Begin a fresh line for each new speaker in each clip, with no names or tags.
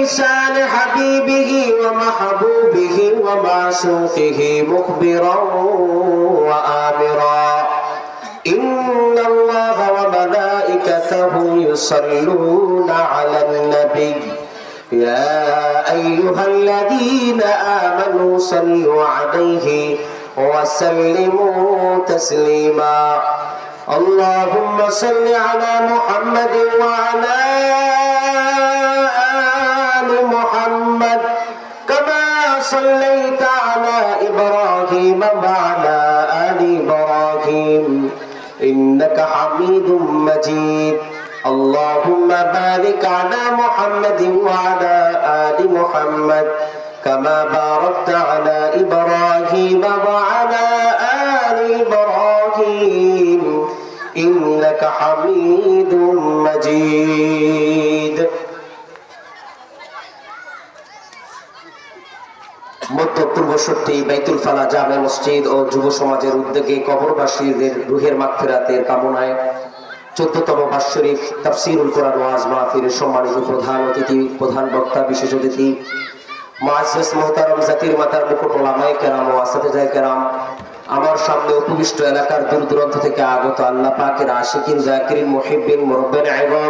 بلسان حبيبه ومحبوبه ومعشوقه مخبرا وآمرا إن الله وملائكته يصلون على النبي يا أيها الذين آمنوا صلوا عليه وسلموا تسليما اللهم صل على محمد وعلى آل محمد كما صليت على إبراهيم وعلى آل إبراهيم إنك حميد مجيد اللهم بارك على محمد وعلى آل محمد كما باركت على إبراهيم وعلى آل إبراهيم إنك حميد مجيد মধ্য পূর্ববর্তী বাইতুল ফালা জামে মসজিদ ও যুব সমাজের উদ্যোগে কবরবাসীদের রুহের মাগফিরাতের কামনায় 14তম বাৎসরিক তাফসীরুল কোরআন ওয়াজ মাহফিলের সম্মানিত প্রধান অতিথি, প্রধান বক্তা, বিশেষ অতিথি, মুআজ্জাজ মুহতারাম জাতির মাতার মুকুট ওলামায়ে কেরাম ও আসাতিজায়ে কেরাম, আমার সামনে উপবিষ্ট এলাকার দূর দূরান্ত থেকে আগত আল্লাহ পাকের আশিকিন, জাকিরিন, মুহিব্বিন, মুরব্বিন এবং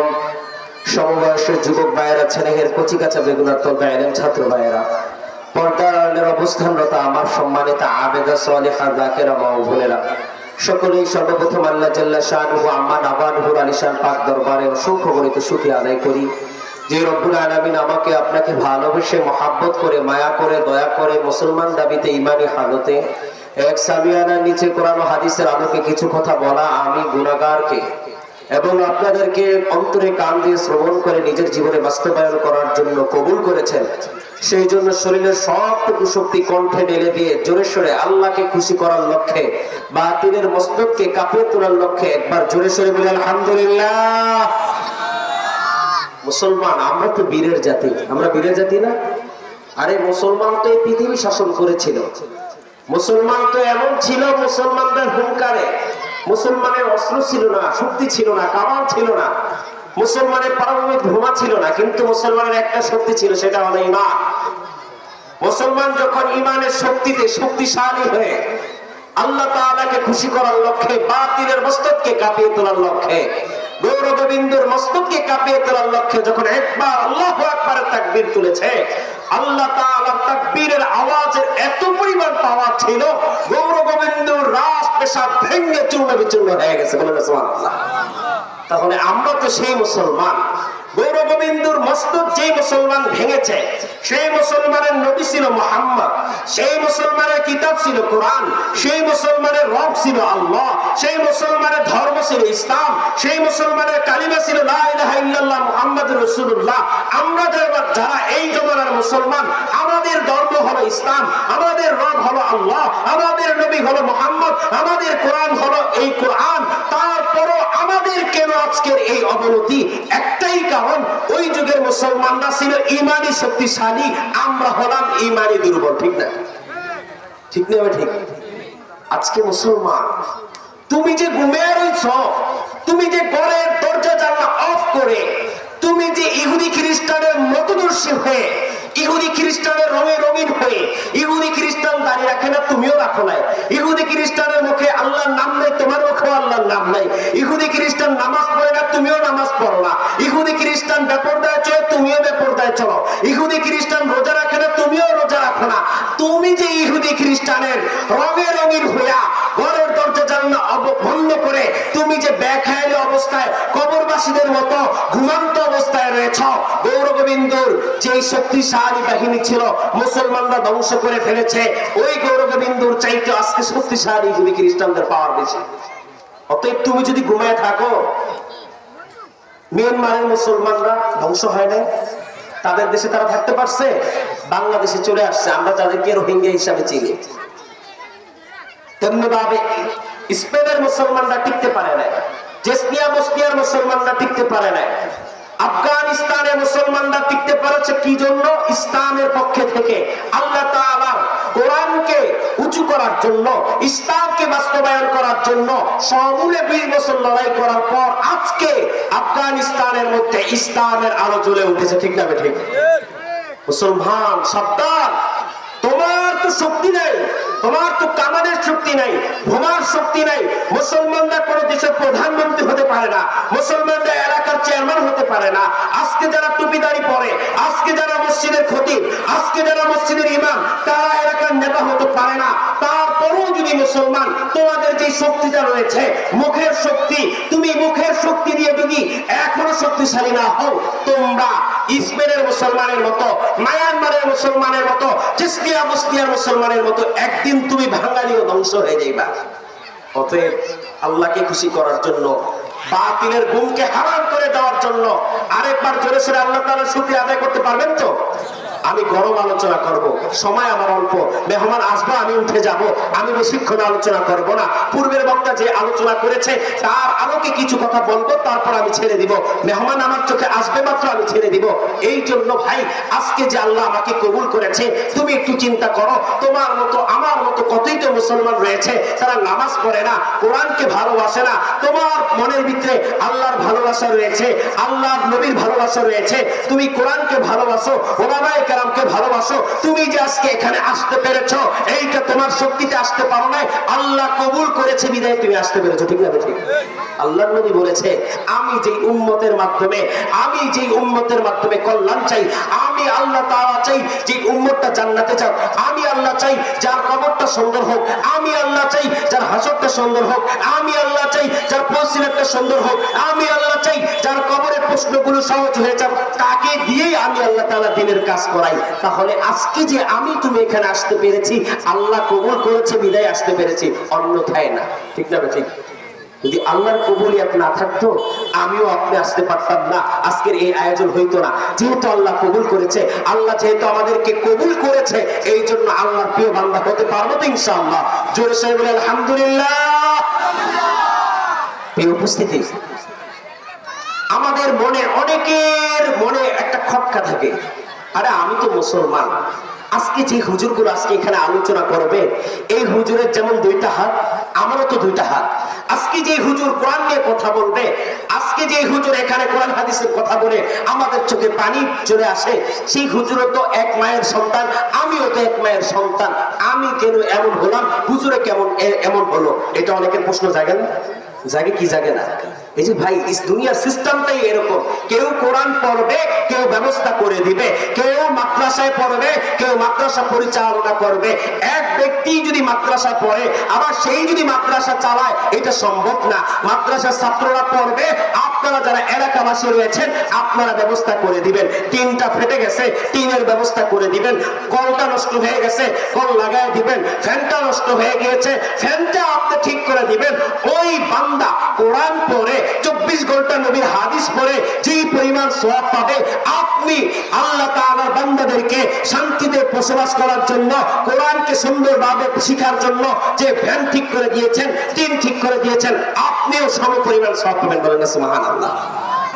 সমবয়সের যুবক ভাইয়েরা, ছেলেহের কচিকাঁচা বেগুনার তলবা এলেম ছাত্র ভাইয়েরা, পর্দার আড়ালের অবস্থানরত আমার সম্মানিত আবেদা সালেহা যাকেরা মা ও বোনেরা, সকলেই সর্বপ্রথম আল্লাহ জাল্লা শানুহু আম্মা নাবানুহুর আলিশান পাক দরবারে অসংখ্য গণিত শুকরিয়া আদায় করি যে রব্বুল আলামিন আমাকে আপনাকে ভালোবেসে মহাব্বত করে, মায়া করে, দয়া করে মুসলমান দাবিতে ইমানি হালতে এক সামিয়ানার নিচে কোরআন ও হাদিসের আলোকে কিছু কথা বলা আমি গুনাহগারকে এবং আপনাদেরকে অন্তরে কান দিয়ে শ্রবণ করে নিজের জীবনে বাস্তবায়ন করার জন্য কবুল করেছেন। সেই জন্য শরীরের সবটুকু শক্তি কণ্ঠে ঢেলে দিয়ে জোরে সোরে আল্লাহকে খুশি করার লক্ষ্যে, বাতিলের মস্তককে কাঁপিয়ে তোলার লক্ষ্যে একবার জোরে সোরে বলি আলহামদুলিল্লাহ। মুসলমান আমরা তো বীরের জাতি, আমরা বীরের জাতি না? আরে মুসলমান তো এই পৃথিবী শাসন করেছিল, মুসলমান তো এমন ছিল, মুসলমানদের হুঙ্কারে মুসলমানের অস্ত্র ছিল না, শক্তি ছিল না, কামান ছিল না, মুসলমানের পারমাণবিক বোমা ছিল না, কিন্তু মুসলমানের একটা শক্তি ছিল, সেটা হলো ঈমান। মুসলমান যখন ঈমানের শক্তিতে শক্তিশালী হয়ে আল্লাহ তাআলাকে খুশি করার লক্ষ্যে, বাতিলের মস্তককে কাঁপিয়ে তোলার লক্ষ্যে, গৌরগোবিন্দর মস্তককে কাঁপিয়ে তোলার লক্ষ্যে যখন একবার আল্লাহু আকবারের তাকবীর তুলেছে, আল্লাহ তাআলার তাকবীরের আওয়াজের এত পরিমাণ পাওয়ার ছিল, গৌরগোবিন্দর রাজ পেশাব ভেঙে চূর্ণ বিচূর্ণ হয়ে গেছে। বলেন সুবহানাল্লাহ। তাহলে আমরা তো সেই মুসলমান, গৌরগোবিন্দর মস্তক যেই মুসলমান ভেঙেছে, সেই মুসলমানের নবী ছিল মুহাম্মদ, সেই মুসলমানের কিতাব ছিল কোরআন, সেই মুসলমানের রব ছিল আল্লাহ, সেই মুসলমানের ধর্ম ছিল ইসলাম, সেই মুসলমানের কালিমা ছিল লা ইলাহা ইল্লাল্লাহ মুহাম্মাদুর রাসূলুল্লাহ। আমরা যারা এই জমানার মুসলমান, আমাদের ধর্ম হলো ইসলাম, আমাদের রব হলো আল্লাহ, আমাদের নবী হলো মুহাম্মদ, আমাদের কোরআন হলো এই কোরআন। তারপরও আমাদের কেন আজকের এই অবনতি? একটাই কারণ, ওই যুগের মুসলমানরা ছিল ঈমানি শক্তিশালী, আমরা হলাম ঈমানি দুর্বল। ঠিক না? ঠিক না? ঠিক। আজকে মুসলমান, তুমি যে ঘুমিয়ে রইছ, তুমি যে ঘরের দরজা জানলা অফ করে, তুমি যে ইহুদি খ্রিস্টানের মতদর্শী হয়ে, ইহুদি খ্রিস্টানের রঙে রঙিন হয়ে, ইহুদি খ্রিস্টান দাঁড়িয়ে রাখে না, তুমিও রাখো নাই। ইহুদি খ্রিস্টানের মুখে আল্লাহর নাম নাই, তোমার মুখেও আল্লাহর নাম নাই। ইহুদি খ্রিস্টান নামাজ পড়ে না, তুমিও নামাজ পড়ো না। ইহুদি খ্রিস্টান বেপরদায় চলে, তুমিও বেপরদায় চলো। ইহুদি খ্রিস্টান রোজা রাখে না, তুমিও রোজা রাখো না। তুমি যে ইহুদি খ্রিস্টানের রঙে রঙিন হইয়া ঘরের দরজা জানলা বন্ধ করে, তুমি যে বেখেয়ালি অবস্থায় কবরবাসীদের মতো ঘুমন্ত অবস্থায় রয়েছ, গৌরগোবিন্দর যেই শক্তিশালী বাহিনী ছিল, মুসলমানরা ধ্বংস করে ফেলেছে, ওই গৌরগোবিন্দর চাইতে আজকে শক্তিশালী ইহুদি খ্রিস্টানদের পাওয়ার বেশি। অতএব তুমি যদি ঘুমায় থাকো, মিয়ানমারের মুসলমানরা ধ্বংস হয় নাই, তাদের দেশে তারা থাকতে পারছে, বাংলাদেশে চলে আসছে, আমরা তাদেরকে রোহিঙ্গা হিসাবে চিনি। তেমনি ভাবে স্পেনের মুসলমানরা টিকতে পারে নাই, জেসনিয়া বসনিয়ার মুসলমানরা টিকতে পারে নাই, আফগানিস্তানের মুসলমানরা টিকতে পারছে কি জন্য? ইসলামের পক্ষে থেকে আল্লাহ তাআলার কোরআনকে উঁচু করার জন্য, ইসলামকে বাস্তবায়ন করার জন্য সমূলে 20 বছর লড়াই করার পর আজকে আফগানিস্তানের মধ্যে ইসলামের আলো জ্বলে উঠেছে। ঠিক না? ঠিক। মুসলমান সাবধান, তোমার তো শক্তি নাই, তোমার তো কামানের শক্তি নাই, ভোমার শক্তি নাই। মুসলমানরা কোন দেশের প্রধানমন্ত্রী হতে পারে না, মুসলমানরা এলাকার চেয়ারম্যান হতে পারে না। আজকে যারা টুপিদারি পরে, আজকে যারা মসজিদের খতিব, আজকে যারা মসজিদের ইমাম, তারা এলাকার নেতা হতে পারে না। তারপরেও যদি মুসলমান, তোমাদের যে শক্তিটা রয়েছে মুখের শক্তি, তুমি মুখের শক্তি দিয়ে যদি এখনো শক্তিশালী না হও, তোমরা ইসরায়েলের মুসলমানের মতো, মায়ানমারের মুসলমানের মতো, চিশতিয়া মুসলিয়ার মুসলমানের মতো একদিন তুমি ভাঙালি ও ধ্বংস হয়ে যাইবা। অতএব আল্লাহকে খুশি করার জন্য, বাতিলের গুমকে হারাম করে দেওয়ার জন্য আরেকবার জোরে সোরে আল্লাহ তাআলার শুকরিয়া আদায় করতে পারবেন তো? আমি গরম আলোচনা করব, সময় আমার অল্প, মেহমান আসবো, আমি উঠে যাব, আমি বেশিক্ষণ আলোচনা করব না। পূর্বের বক্তা যে আলোচনা করেছে তার আলোকে কিছু কথা বলবো, তারপর আমি ছেড়ে দিব। মেহমান আমার চোখে আসবে মাত্র আমি ছেড়ে দিব। এই জন্য ভাই, আজকে যে আল্লাহ আমাকে কবুল করেছে, তুমি একটু চিন্তা করো, তোমার মতো আমার মতো কতই তো মুসলমান রয়েছে তারা নামাজ পড়ে না, কোরআনকে ভালোবাসে না। তোমার মনের ভিতরে আল্লাহর ভালোবাসা রয়েছে, আল্লাহর নবীর ভালোবাসা রয়েছে, তুমি কোরআনকে ভালোবাসো, ওলামায়ে কেরামকে ভালোবাসো। তুমি যে আজকে এখানে আসতে পেরেছো, এইটা তোমার শক্তিতে আসতে পারো নাই, আল্লাহ কবুল করেছে বিদায় তুমি আসতে পেরেছো, ঠিক না? ঠিক। আল্লাহর নবী বলেছে, আমি যে উম্মতের মাধ্যমে কল্যাণ চাই, আমি আল্লাহ তাআলা চাই যে উম্মতটা জান্নাতে যাক, আমি আল্লাহ চাই যার কবরটা সুন্দর হোক, আমি আল্লাহ চাই যার হাসরটা সুন্দর হোক, আমি আল্লাহ চাই যার ফজিলতটা সুন্দর হোক, আমি আল্লাহ চাই যার কবরের প্রশ্নগুলো সহজ হয়ে যাক, তাকে দিয়েই আমি আল্লাহ তাআলা দ্বীনের কাজ করাই। তাহলে আজকে যে আমি তুমি এখানে আসতে পেরেছি, আল্লাহ কবুল করেছে বিদায় আসতে পেরেছি, অন্যথায় না, ঠিক না? ঠিক। যদি আল্লাহর কবুলিয়াত না থাকতো, আমিও আপনি আসতে পারতাম না, আজকের এই আয়োজন হইতো না। যেহেতু আল্লাহ কবুল করেছে, আল্লাহ যেহেতু আমাদেরকে কবুল করেছে, এই জন্য আল্লাহর প্রিয় বান্দা হতে পারবো তো ইনশাআল্লাহ। জোরে সরে বলে আলহামদুলিল্লাহ। এই উপস্থিতি, আমাদের মনে, অনেকের মনে একটা খটকা থাকে, আরে আমি তো মুসলমান, আজকে যে হুজুরগুলো আজকে এখানে আলোচনা করবে, এই হুজুরের যেমন দুইটা হাত, আমারও তো দুইটা হাত। আজকে যে হুজুর কোরআন নিয়ে কথা বলবে, আজকে যে হুজুর এখানে কোরআন হাদিসের কথা বলে আমাদের চোখে পানি চলে আসে, সেই হুজুরও তো এক মায়ের সন্তান, আমিও তো এক মায়ের সন্তান। আমি কেন এমন হলাম, হুজুরে কেমন এমন হলো? এটা অনেকের প্রশ্ন জাগে না? জাগে কি জাগে না? এই যে ভাই, দুনিয়ার সিস্টেমটাই এরকম, কেউ কোরআন পড়বে, কেউ ব্যবস্থা করে দিবে, কেউ মাদ্রাসায় পড়বে, কেউ মাদ্রাসা পরিচালনা করবে। এক ব্যক্তি যদি মাদ্রাসায় পড়ে, আবার সেই যদি মাদ্রাসা চালায়, এটা সম্ভব না। মাদ্রাসার ছাত্ররা পড়বে, আপনারা যারা এলাকাবাসী রয়েছেন, আপনারা ব্যবস্থা করে দিবেন। টিনটা ফেটে গেছে, টিনের ব্যবস্থা করে দিবেন। কলটা নষ্ট হয়ে গেছে, কল লাগায় দিবেন। ফ্যানটা নষ্ট হয়ে গিয়েছে, ফ্যানটা আপনি ঠিক করে দিবেন। ওই বান্দা কোরআন পড়ে 24 ঘন্টা নবীর হাদিস পড়ে যেই পরিমাণ সওয়াব পাবে, আপনি আল্লাহ তাআলার বান্দাদেরকে শান্তিতে বসবাস করার জন্য, কোরআনকে সুন্দরভাবে শিখার জন্য যে ফ্যান ঠিক করে দিয়েছেন, টিন ঠিক করে দিয়েছেন, আপনিও সমপরিমাণ সওয়াব পাবেন। বলেন না সুবহানাল্লাহ।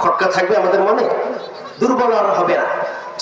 খটকা থাকবে আমাদের মনে, দুর্বল আর হবে না।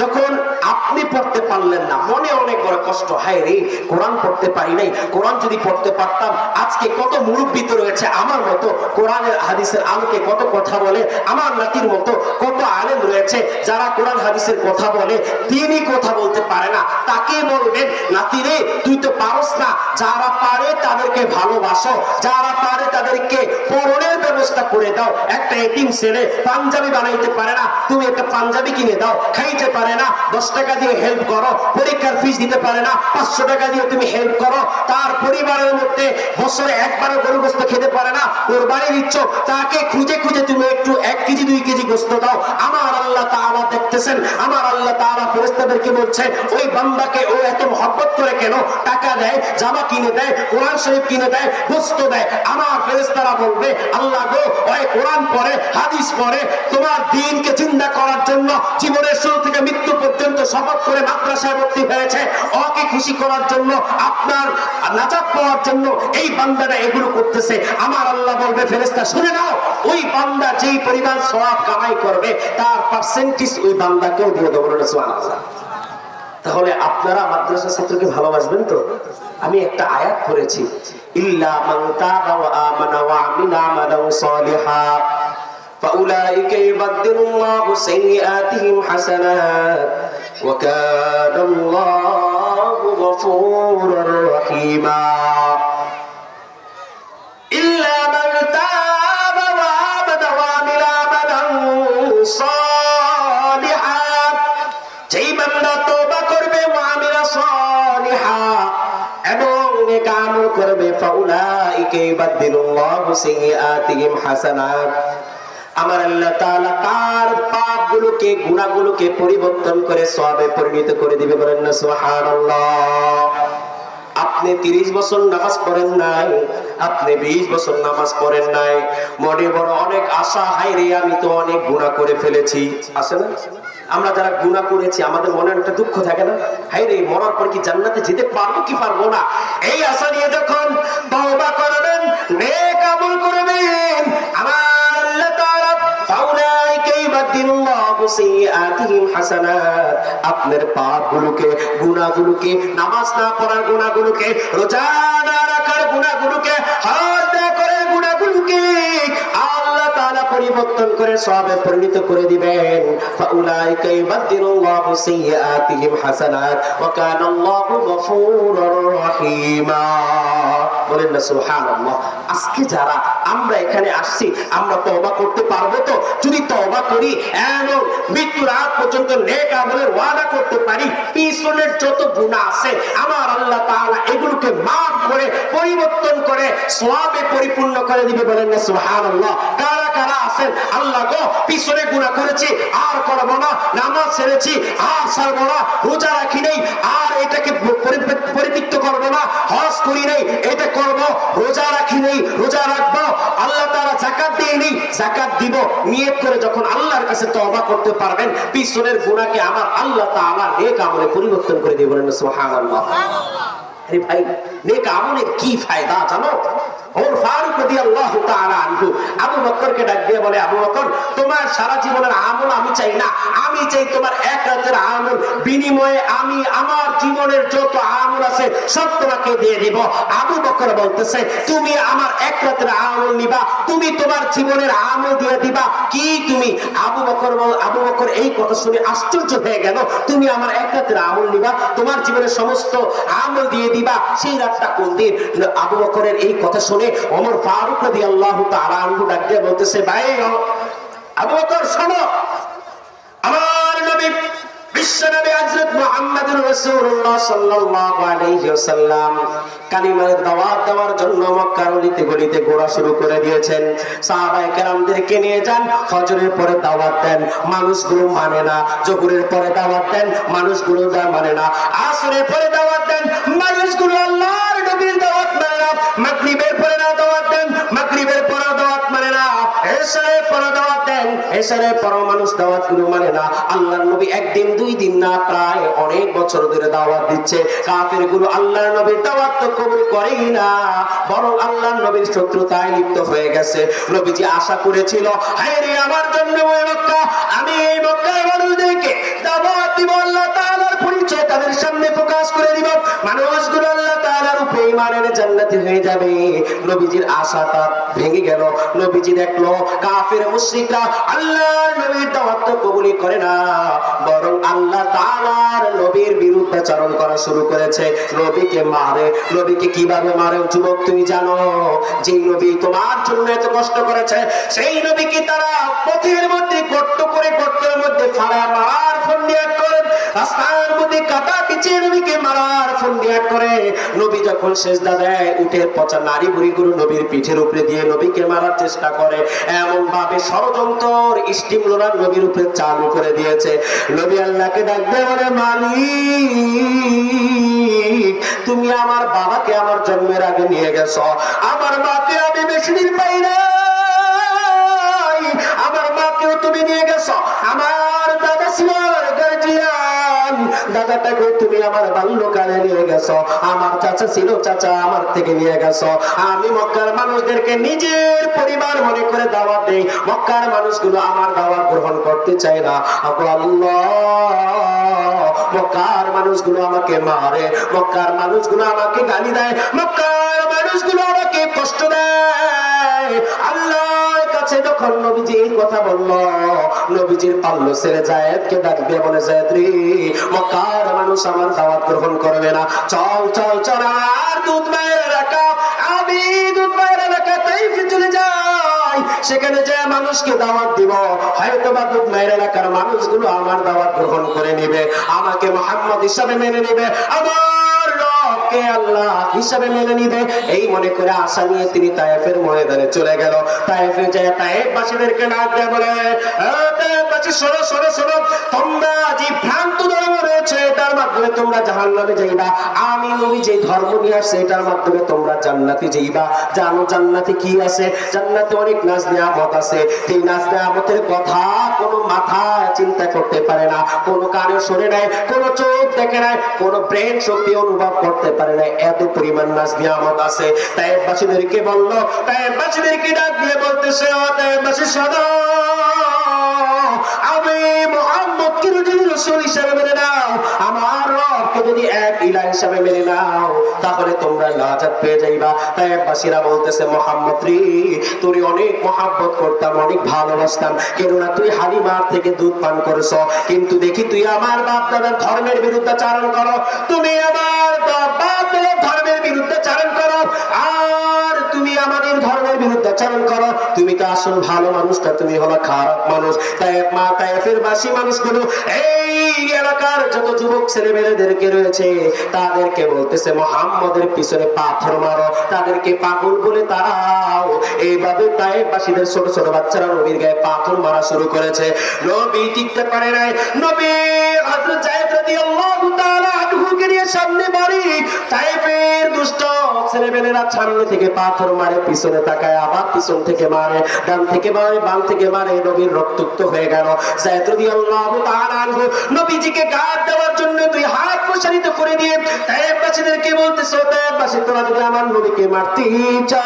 যখন আপনি পড়তে পারলেন না, মনে অনেক বড় কষ্ট, হায় রে কোরআন পড়তে পারি নাই, কোরআন যদি পড়তে পারতাম। আজকে কত মুরব্বী তো রয়েছে আমার মতো, কোরআনের হাদিসের আলোকে কত কথা বলে, আমার নাতির মতো কত আলেম রয়েছে যারা কোরআন হাদিসের কথা বলে, তিনি কথা বলতে পারে না। তাকে বলবেন, নাতি রে তুই তো পারস না, যারা পারে তাদেরকে ভালোবাসো, যারা পারে তাদেরকে পরনের ব্যবস্থা করে দাও। একটা এতিম ছেলে পাঞ্জাবি বানাইতে পারে না, তুমি একটা পাঞ্জাবি কিনে দাও। খাইতে পারে না, 10 টাকা দিয়ে হেল্প করো। পরীক্ষার ফিস দিতে পারে না, 500 টাকা দিয়ে তুমি হেল্প করো। তার পরিবারের মধ্যে বছরে একবারও গরু গোস্ত খেতে পারে না, কোরবানি দিচ্ছ, তাকে খুঁজে খুঁজে তুমি একটু 1 কেজি 2 কেজি গোস্ত দাও। আমার আল্লাহ তাআলা দেখতেছেন, আমার আল্লাহ তাআলা ফেরেশতাদেরকে বলছে, ওই বান্দাকে ও এত মহব্বত করে কেন? টাকা দেয়, জামা কিনে দেয়, কোরআন শরীফ কিনে দেয়, গোস্ত দেয়। আমার ফেরেশতারা বলবে, আল্লাহ গো, ওই কোরআন পড়ে, হাদিস পড়ে, তোমার দ্বীনকে জিন্দা করার জন্য জীবনের শুরু থেকে মৃত্যু পর্যন্ত শপথ করে মাদ্রাসায় ভর্তি হয়েছে, ওকে খুশি করার জন্য, আপনার নাজাত পাওয়ার জন্য এই বান্দাটা এগুলো করতেছে। আমার আল্লাহ বলবে, ফেরেশতা শুনে নাও, ওই বান্দা যেই পরিমাণ সওয়াব কামাই করবে, তার পার্সেন্টেজ ওই বান্দাকেও দিয়ে দেবো। সুবহানাল্লাহ। তাহলে আপনারা মাদ্রাসা ছাত্রকে ভালোবাসবেন তো? আমি একটা আয়াত পড়েছি, ইল্লা মান তাবা ওয়া আমানা ওয়া আমিলা আমালান সালিহা ফাউলাইকা ইউবাদদিলুল্লাহু সাইয়্যাতিহিম হাসানাত ওয়া কানা আল্লাহু গফুরুর রহিমা ইল্লা মান তাবা ওয়া আমানা ওয়া আমিলা আমালান সালিহান যেই বান্দা তওবা করবে ওয়া আমিলা সালিহান এবং নেক আমল করবে ফাউলাইকা ইবাদদিলুল্লাহু সাইয়্যাতিহিম হাসানাত আমার আল্লাহ তাআলা তার পাপগুলোকে গুনাহগুলোকে পরিবর্তন করে সওয়াবে পরিণত করে দিবে বলেন না সুবহানাল্লাহ আপনি 30 বছর নামাজ পড়েন নাই আপনি 20 বছর নামাজ পড়েন নাই মনে বড় অনেক আশা হায়রে আমি তো অনেক গুনাহ করে ফেলেছি আছে না আমরা যারা গুনাহ করেছি আমাদের মনে একটা দুঃখ থাকে না হায়রে মরার পর কি জান্নাতে যেতে পারবো কি পারবো না এই আশা নিয়ে যখন তওবা করবেন নেক আমল করবেন আমার আল্লাহ তাআলা ফাউলাইকা ইবাদদিলুল্লাহু সাইয়্যাতিহিম হাসানাত আপনার পাপগুলোকে গুনাহগুলোকে নামাজ না পড়ার গুনাহগুলোকে রোজা না রাখার গুনাহগুলোকে হজ না করার গুনাহগুলোকে আল্লাহ তাআলা পরিবর্তন করে সওয়াবে পরিণত করে দিবেন ফাউলাইকা ইবাদদিলুল্লাহু সাইয়্যাতিহিম হাসানাত ওয়া কানা আল্লাহু গফুরুর রহিমা বলেন না সুবহানাল্লাহ আজকে যারা আমরা এখানে আসছি আমরা তওবা করতে পারবো তো যদি তওবা করি এমন মৃত্যুর আগ পর্যন্ত নেক আমলের ওয়াদা করতে পারি পিছনের যত গুনাহ আছে আমার আল্লাহ তাআলা এগুলোকে maaf করে পরিবর্তন করে সওয়াবে পরিপূর্ণ করে দিবে বলেন না সুবহানাল্লাহ কারা কারা আছেন আল্লাহ গো পিছনে গুনাহ করেছি আর করব না নামাজ ছেড়েছি আর ছাড়ব না রোজা রাখি নাই আর এটাকে পরিত্যক্ত করব না হজ করি নাই এটা করব রোজা রাখি নাই রোজা রাখবো আল্লাহ তাআলা যাকাত দেয়নি যাকাত দিব নিয়ত করে যখন আল্লাহর কাছে তওবা করতে পারবেন পিছনের গুনাহকে আমার আল্লাহ তাআলা নেক আমলে পরিবর্তন করে দিবেন বলেন সুবহানাল্লাহ সুবহানাল্লাহ আরে ভাই নেক আমলের কি ফায়দা জানো ওমর ফারুক রাদিয়াল্লাহু তাআলা আনহু আবু বকরকে ডাক দিয়ে বলে আবু বকর তোমার সারা জীবনের আমল আমি চাই না আমি চাই তোমার এক রাতের আমল বিনিময়ে আমি আমার জীবনের যত আমল আছে সব তোমাকে দিয়ে দেব আবু বকর বলতেছে তুমি আমার এক রাতের আমল নিবা তুমি তোমার জীবনের আমল দিয়ে দিবা কি তুমি আবু বকর এই কথা শুনে আশ্চর্য হয়ে গেল তুমি আমার এক রাতের আমল নিবা তোমার জীবনের সমস্ত আমল দিয়ে দিবা সেই রাতটা কোন দিন আবু বকরের এই কথা শুনে ওমর ফারুক রাদিয়াল্লাহু তাআলা আনহু ডাক দিয়ে বলতেছে ভাই আবু বকর শোনো আমার নবী বিশ্বনবী হযরত মুহাম্মদুর রাসূলুল্লাহ সাল্লাল্লাহু আলাইহি ওয়াসাল্লাম কালিমার দাওয়াত দেওয়ার জন্য মক্কার অলিতে গলিতে ঘোরা শুরু করে দিয়েছেন সাহাবায়ে কেরামদেরকে নিয়ে যান ফজরের পরে দাওয়াত দেন মানুষগুলো মানে না যোহরের পরে দাওয়াত দেন মানুষগুলো মানে না আসরের পরে দাওয়াত দেন মানুষগুলো আল্লাহর নবীর দাওয়াত মানে না মাগরিবের পরে না দাওয়াত দেন মাগরিবের পরে দাওয়াত মানে না এশারের পরে দাওয়াত দেন এশারের পরে মানুষ দাওয়াতগুলো মানে না আল্লাহর নবী একদিন দুই দিন না প্রায় অনেক বছর ধরে দাওয়াত দিচ্ছে কাফেরগুলো আল্লাহর নবীর দাওয়াত তো কবুল করেই না বরং আল্লাহর নবীর শত্রুতায় লিপ্ত হয়ে গেছে নবীজি আশা করেছিল হায়রে আমার জন্য ওই মক্কা আমি এই মক্কার মানুষদেরকে দাওয়াত দিব আল্লাহ তাআলার পরিচয় তাদের সামনে প্রকাশ করে দিব মানুষগুলো আল্লাহ তাআলার উপরে ঈমান এনে জান্নাতি হয়ে যাবে নবীজির আশাটা ভেঙে গেল নবীজি দেখলো কাফের মুশরিকরা আল্লাহর নবীর দাওয়াত তো কবুলই করে না বরং আল্লাহ তাআলার নবীর বিরুদ্ধাচরণ করা শুরু করেছে নবীকে মারে নবীকে কিভাবে মারে যুবক তুমি জানো যে নবী তোমার জন্য এত কষ্ট করেছে সেই নবীকে তারা পথের মধ্যে গর্ত করে গর্তের মধ্যে ফালা মারার ফন্ডিয়াত করে রাস্তার মধ্যে কাটা পিছে নবীকে মারার ফন্ডিয়াত করে নবী যখন সিজদা দেয় উটের পচা নারী বুড়িগুলো নবীর পিঠের উপরে দিয়ে নবীকে মারার চেষ্টা করে এমন ভাবে ষড়যন্ত্র স্টিম রোলার নবীর উপরে চালু করে দিয়েছে নবী আল্লাহকে ডাক দিয়ে বলে মালিক তুমি আমার বাবাকে আমার জন্মের আগে নিয়ে গেছো আমার মাকে আমি বেশি দিন পাই না আমার মাকেও তুমি নিয়ে গেছো আমার দাদা ছিল গার্জিয়ান দাদাটাকে তুমি আমার বাল্যকালে নিয়ে গেছো আমার চাচা ছিল চাচা আমার থেকে নিয়ে গেছো আমি মক্কার মানুষদেরকে নিজের পরিবার মনে করে দাওয়াত দেই মক্কার মানুষগুলো আমার দাওয়াত গ্রহণ করতে চায় না আল্লাহ মক্কার মানুষগুলো আমাকে মারে মক্কার মানুষগুলো আমাকে গালি দেয় মক্কার মানুষগুলো আমাকে কষ্ট দেয় আল্লাহ কাছে যখন নবীজি এই কথা বলল, নবীজির পাল্ল ছেড়ে যায়েদকে ডাক দিয়ে বলে, যায়েদ রে, মক্কার মানুষ আমার দাওয়াত গ্রহণ করবে না, চল চল চল আর দুধ মায়ের এলাকা, আমি দুধ মায়ের এলাকা তাইফে চলে যাই, সেখানে যে মানুষকে দাওয়াত দিব, হয়তো বা দুধ মায়ের এলাকার মানুষগুলো আমার দাওয়াত গ্রহণ করে নেবে, আমাকে মুহাম্মদ হিসাবে মেনে নেবে, আমার রবকে আল্লাহ হিসাবে মেনে নিবে। এই মনে করে আশা নিয়ে তিনি তায়েফের ময়দানে চলে গেল। তায়েফে যায় তায়েফবাসীদেরকে ডাক দিয়ে বলে, তায়েফবাসী শোনো শোনো শোনো, তোমরা যে ভ্রান্ত ধর্ম রয়েছে এটার মাধ্যমে তোমরা জাহান্নামে যাইবা, আমি নবী যে ধর্ম নিয়ে আসছে এটার মাধ্যমে তোমরা জান্নাতে যাইবা। জানো জান্নাতে কি আছে? জান্নাতে অনেক নাজ নিয়ামত আছে। এই নাজ নিয়ামতের কথা কোনো মাথা চিন্তা করতে পারে না, কোনো কানে শুনে নাই, কোনো চোখ দেখে নাই, কোনো ব্রেন শক্তি অনুভব করতে পারে না, এত পরিমাণ নাজ নিয়ামত আছে। তায়েফবাসীদেরকে বলল, তায়েফবাসীদেরকে ডাক দিয়ে বলতেছে, ও তায়েফবাসী শোনো, আমি মুহাম্মদকে যদি রাসূল হিসেবে মেনে নাও, আমার রবকে যদি এক ইলাহ হিসেবে মেনে নাও, তাহলে তোমরা নাজাত পেয়ে যাইবা। তায়েফবাসীরা বলতেছে, মুহাম্মদ রে, তোর অনেক মহব্বত করতাম, অনেক ভালোবাসতাম, কেননা তুই হালিমার থেকে দুধ পান করেছ, কিন্তু দেখি তুই আমার বাপ দাদার ধর্মের বিরুদ্ধাচারণ করো, তুমি আমার বাপ দাদার ধর্মের বিরুদ্ধাচারণ করো, আর তুমি আমাদের ধর্মের বিরুদ্ধাচারণ করো, তুমি তো আসল ভালো মানুষটা, তুমি হলো খারাপ মানুষ। তায়েফের বাসী মানুষগুলো এই এলাকার যত যুবক ছেলে মেয়েদেরকে রয়েছে তাদেরকে বলতেছে, মুহাম্মদের পিছনে পাথর মারো, তাদেরকে পাগল বলে তারাও এইভাবে তায়েফবাসীদের ছোট ছোট বাচ্চারা নবীর গায়ে পাথর মারা শুরু করেছে। নবী টিকতে পারে নাই, নবী হযরত যায়েদ রাদিয়াল্লাহু তাআলা আনহুকে নিয়ে সামনে বাড়ি, তায়েফের দুষ্ট ছেলেমেয়েরা সামনে থেকে পাথর মারে, পিছনে তাকায় আবার পিছন থেকে মারে, ডান থেকে মারে, বাম থেকে মারে, নবীর রক্তাক্ত হয়ে গেল। যায়েদ রাদিয়াল্লাহু তাআলা আনহু নবীজিকে গার্ড দেওয়ার জন্য দুই হাত প্রসারিত করে দিয়ে তায়েফবাসীদেরকে বলতেছে, তায়েফবাসী তোরা যদি আমার নবীকে মারতে চাও,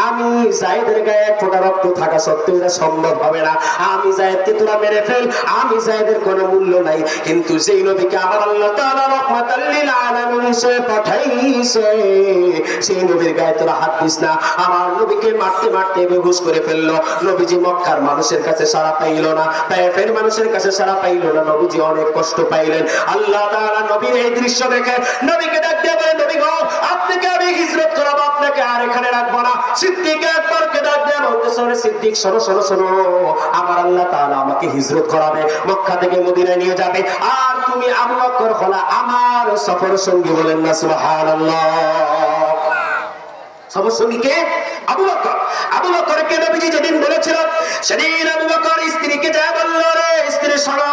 আমি যায়েদের গায়ে এক ফোঁটা রক্ত থাকা সত্ত্বেও এটা সম্ভব হবে না, আমি যায়েদকে তোরা মেরে ফেল, আমি যায়েদের কোনো মূল্য নাই, কিন্তু যেই নবীকে আমার আল্লাহ তাআলা রাহমাতাল লিল আলামিন হিসেবে পাঠাইছে, সেই নবীর গায়ে তোরা হাত দিস না। আমার নবীকে মারতে মারতে বেহুশ করে ফেললো। নবীজি মক্কার মানুষের কাছে সাড়া পাইল না, তায়েফের মানুষের কাছে সাড়া পাইল না, নবীজি অনেক কষ্ট পাইলেন। আল্লাহ তাআলা নবীর এই দৃশ্য দেখে নবীকে ডাক দিয়ে বলে, নবী গো, আপনাকে আমি হিজরত করাবো, আপনাকে আর এখানে রাখবো না। সিদ্দিক আকবরকে ডাক দিয়ে বলতেছে, ওরে সিদ্দিক শোনো শোনো শোনো, আমার আল্লাহ তাআলা আমাকে হিজরত করাবে, মক্কা থেকে মদিনায় নিয়ে যাবে, আর তুমি আবু বকর হলা আমার সফর সঙ্গী। বলেন না সুবহানাল্লাহ। সফর সঙ্গী কে? আবু বকর। আবু বকরকে নবীজি যেদিন বলেছিল, সেদিন আবু বকর স্ত্রীকে যা বলল, রে স্ত্রী শোনো,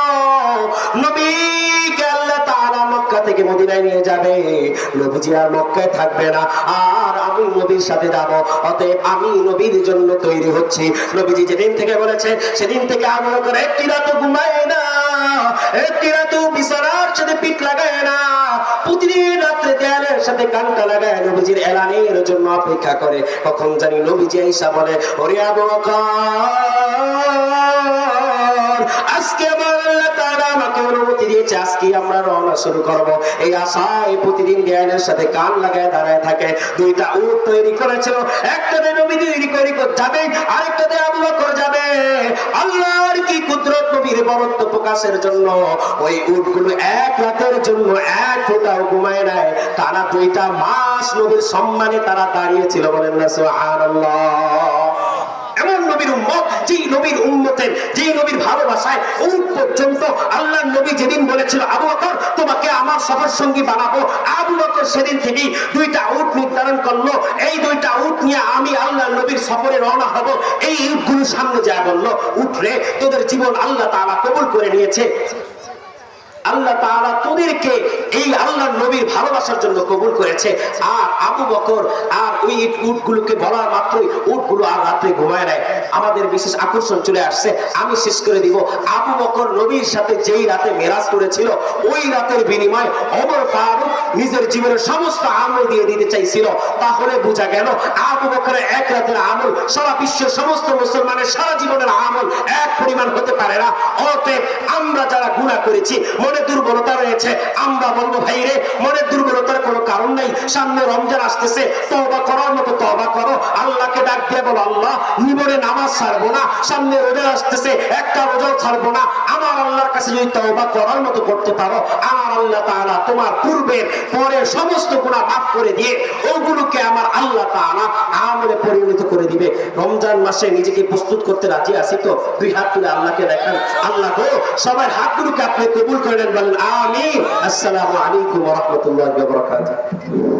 নবীকে আল্লাহ তাআলা মক্কা থেকে মদিনায় নিয়ে যাবে, নবীজি আর মক্কায় থাকবে না, আর আমি নবীর সাথে যাব, অতএব আমি নবীর জন্য তৈরি হচ্ছি। নবীজি যেদিন থেকে বলেছে সেদিন থেকে আবু বকর একটি রাত ঘুমায় না, একটি রাত বিছানার সাথে পিঠ লাগায় না, প্রতিদিন রাত্রে দেয়ালের সাথে কানটা লাগায় নবীজির এলানের জন্য অপেক্ষা করে, কখন জানি নবীজি আয়েশা বলে, ওরে আবু বকর, আজকে আমার আল্লাহ তাআলা আমাকে অনুমতি দিয়েছে, আজকে আমরা রওনা শুরু করব। এই আশায় প্রতিদিন দেয়ালের সাথে কান লাগায় দাঁড়ায় থাকে। দুইটা উট তৈরি করেছিল, একটাতে নবীজি তৈরি করে যাবে, আরেকটাতে আবু বকর যাবে। আল্লাহর কি কুদরত, নবীর বরত্ব প্রকাশের জন্য ওই উটগুলো এক রাতের জন্য এক ফোঁটাও ঘুমায় নাই, তারা দুইটা মাস নবীর সম্মানে তারা দাঁড়িয়েছিল। বলেন না সুবহানাল্লাহ। এমন নবীর উম্মত, যেই নবীর উম্মতের, যেই নবীর ভালোবাসায় উট পর্যন্ত আল্লাহর নবী যেদিন বলেছিল, আবু বকর তোমাকে আমার সফর সঙ্গী বানাবো, আবু বকর সেদিন থেকেই দুইটা উট নির্ধারণ করলো, এই দুইটা উট নিয়ে আমি আল্লাহর নবীর সফরে রওনা হব। এই উটগুলো সামনে যায় বলল, উঠ রে, তোদের জীবন আল্লাহ তাআলা কবুল করে নিয়েছে, আল্লাহ তাআলা তোদেরকে এই আল্লাহর নবীর ভালোবাসার জন্য কবুল করেছে। আর আবু বকর আর ওই উটগুলোকে বলার মাত্রই উটগুলো আর রাত্রে ঘুমায় নাই। আমাদের বিশেষ আকর্ষণ চলে আসছে, আমি শেষ করে দিব। আবু বকর নবীর সাথে যেই রাতে মেরাজ করেছিল, ওই রাতের বিনিময়ে ওমর ফারুক নিজের জীবনের সমস্ত আমল দিয়ে দিতে চাইছিল। তাহলে বোঝা গেল আবু বকরের এক রাতের আমল সারা বিশ্বের সমস্ত মুসলমানের সারা জীবনের আমল এক পরিমাণ হতে পারে না। অতএব আমরা যারা গুনাহ করেছি, মনে দুর্বলতা রয়েছে, আমরা বলবো ভাই রে মনে দুর্বলতার কোনো কারণ নেই, সামনে রমজান আসতেছে, তওবা করার মতো তওবা করো, আল্লাহকে ডাক দিয়ে বলো আল্লাহ জীবনে নামাজ ছাড়বো না, সামনে রোজা আসতেছে একটা রোজাও ছাড়বো না, আমার আল্লাহর কাছে যদি তওবা করার মতো করতে পারো আমার আল্লাহ তাআলা তোমার পূর্বের পরে সমস্ত গুনাহ মাফ করে দিয়ে ওগুলোকে আমার আল্লাহ তাআলা আমলে পরিণত করে দিবে। রমজান মাসে নিজেকে প্রস্তুত করতে রাজি আছি তো? দুই হাত তুলে আল্লাহকে দেখান, আল্লাহ গো সবার হাতগুলোকে আপনি কবুল করে নেন, বলেন আমিন। আসসালামু আলাইকুম ওয়া রাহমাতুল্লাহি ওয়া বারাকাতুহু।